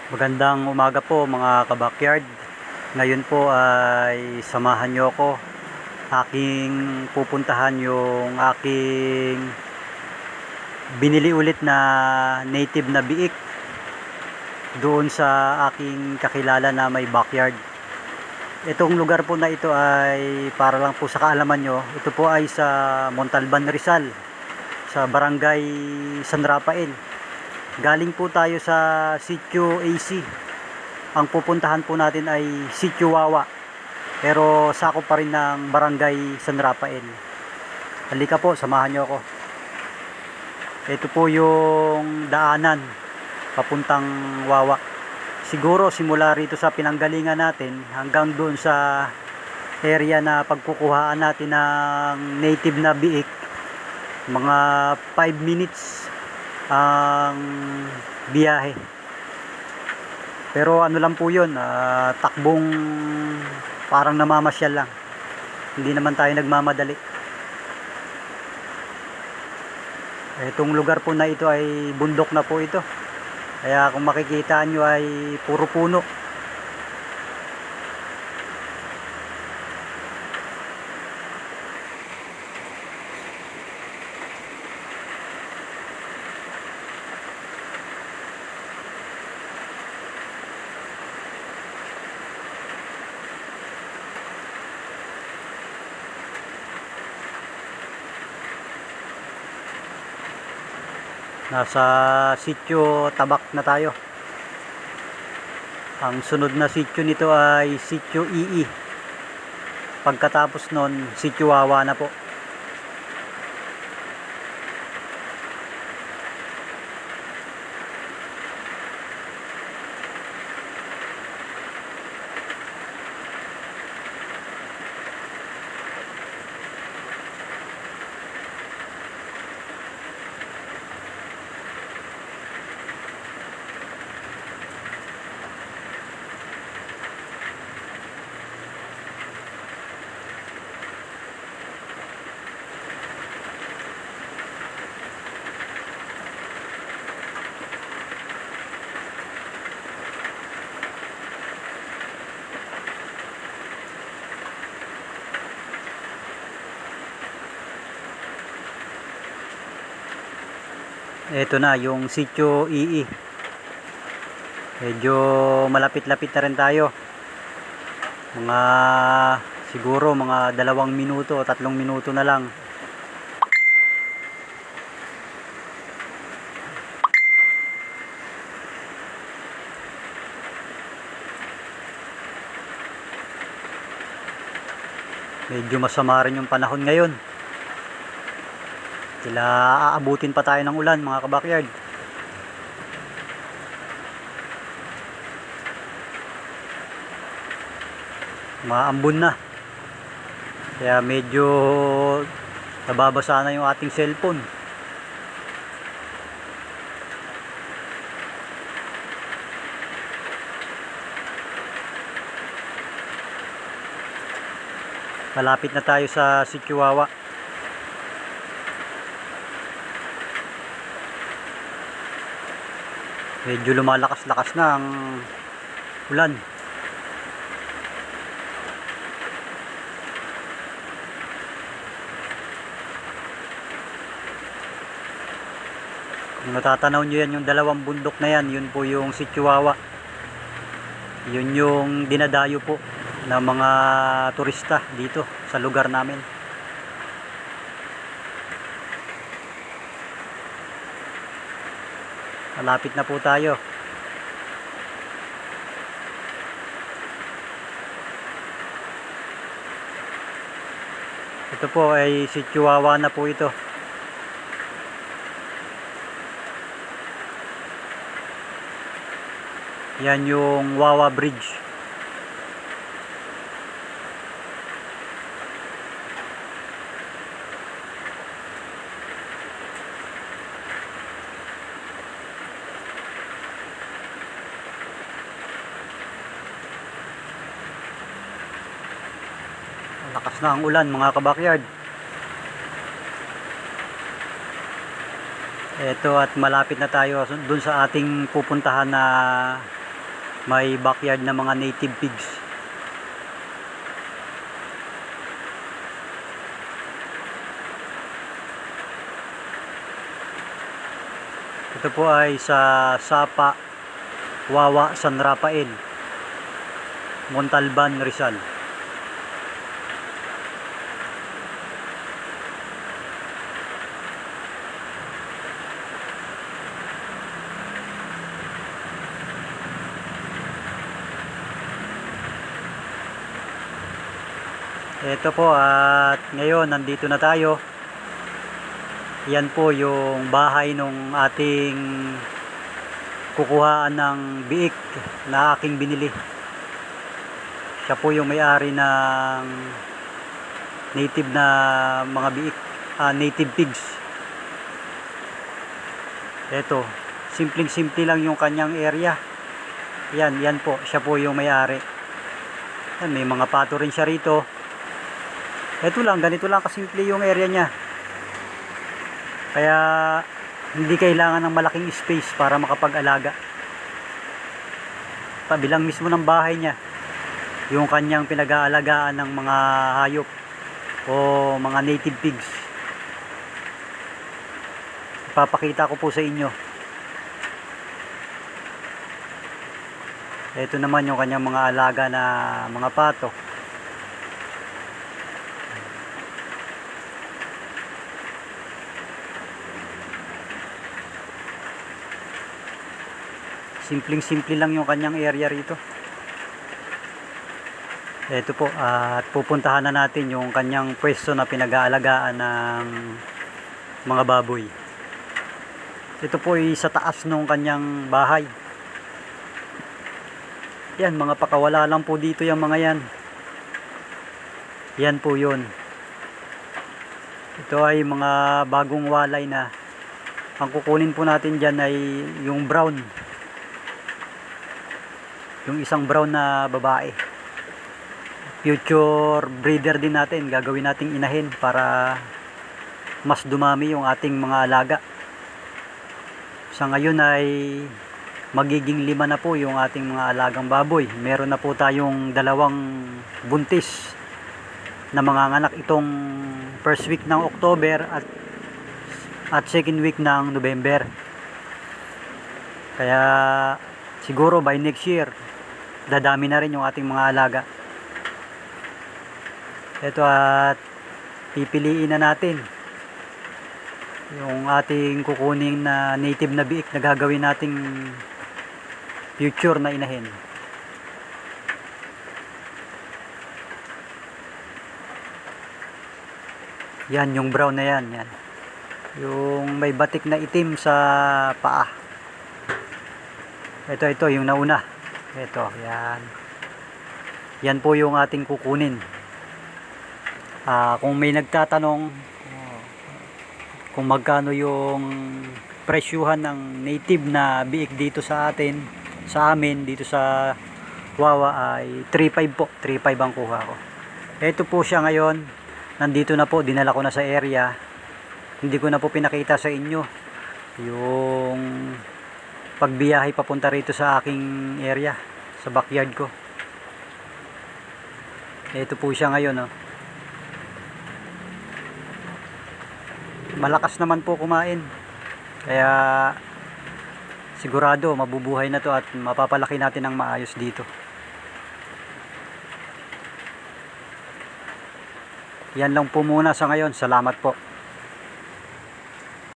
Magandang umaga po mga kabakyard. Ngayon po ay samahan nyo ako. Aking pupuntahan yung aking binili ulit na native na biik doon sa aking kakilala na may backyard. Itong lugar po na ito ay para lang po sa kaalaman nyo. Ito po ay sa Montalban, Rizal, sa barangay San Rafael. Galing po tayo sa Sitio AC. Ang pupuntahan po natin ay Sitio Wawa. Pero sakop pa rin ng barangay San Rafael. Halika po, samahan nyo ako. Ito po yung daanan papuntang Wawa. Siguro simula rito sa pinanggalingan natin hanggang doon sa area na pagkukuhaan natin ng native na biik, mga 5 minutes ang biyahe. Pero ano lang po yun, takbong parang namamasyal lang, hindi naman tayo nagmamadali. Itong lugar po na ito ay bundok na po ito, kaya kung makikita nyo ay puro puno. Nasa Sitio Tabak na tayo. Ang sunod na sitio nito ay Sitio EE. Pagkatapos nun, Sitio Wawa na po. Ito na yung Sitio EE. Medyo malapit-lapit na rin tayo. Mga siguro mga 2 minuto o 3 minuto na lang. Medyo masama rin yung panahon ngayon. Sila aabutin pa tayo ng ulan mga kabakyard. Maambon na. Kaya medyo nababasa na yung ating cellphone. Malapit na tayo sa Sitio Wawa. Medyo lumalakas-lakas na ang ulan. Kung natatanaw nyo yan, yung dalawang bundok na yan, yun po yung Sitio Wawa. Yun yung dinadayo po ng mga turista dito sa lugar namin. Malapit na po tayo. Ito po ay Sitio Wawa na po ito. Yan yung Wawa Bridge. Lakas na ang ulan mga kabakyard. Ito at malapit na tayo dun sa ating pupuntahan na may backyard na mga native pigs. Ito po ay sa Sapa, Wawa, San Rafael, Montalban, Rizal. Ito po, at ngayon nandito na tayo. Yan po yung bahay nung ating kukuhaan ng biik na aking binili. Siya po yung may-ari ng native na mga biik, native pigs. Ito, simpleng-simple lang yung kanyang area. Yan po, siya po yung may-ari. Yan, may mga pato rin siya rito. Ito lang, ganito lang kasimple yung area niya. Kaya hindi kailangan ng malaking space para makapag-alaga. Pabilang mismo ng bahay niya yung kanyang pinag-aalagaan ng mga hayop o mga native pigs. Ipapakita ko po sa inyo. Ito naman yung kanyang mga alaga na mga pato. Simpleng-simple lang yung kanyang area rito. Ito po, at pupuntahan na natin yung kanyang pwesto na pinag-aalagaan ng mga baboy. Ito po ay sa taas ng kanyang bahay. Yan, mga pakawala lang po dito yung mga yan. Yan po yun. Ito ay mga bagong walay na. Ang kukunin po natin dyan ay yung brown. Yung isang brown na babae. Future breeder din natin. Gagawin nating inahin para mas dumami yung ating mga alaga. Sa ngayon ay magiging 5 na po yung ating mga alagang baboy. Meron na po tayong 2 buntis na mga anak itong first week ng October at second week ng November. Kaya siguro by next year dadami na rin yung ating mga alaga. Ito, at pipiliin na natin yung ating kukuning na native na biik na gagawin nating future na inahin. Yan, yung brown na yan. Yung may batik na itim sa paa. Ito yung nauna. Ito, yan. Yan po yung ating kukunin. Kung may nagtatanong kung magkano yung presyuhan ng native na biik dito sa amin dito sa Wawa ay 3.5 po. 3.5 ang kuha ko. Ito po siya ngayon. Nandito na po, dinala ko na sa area. Hindi ko na po pinakita sa inyo yung pagbiyahe papunta rito sa aking area, sa backyard ko. Ito po siya ngayon, oh. Malakas naman po kumain. Kaya sigurado mabubuhay na to at mapapalaki natin ng maayos dito. Yan lang po muna sa ngayon. Salamat po.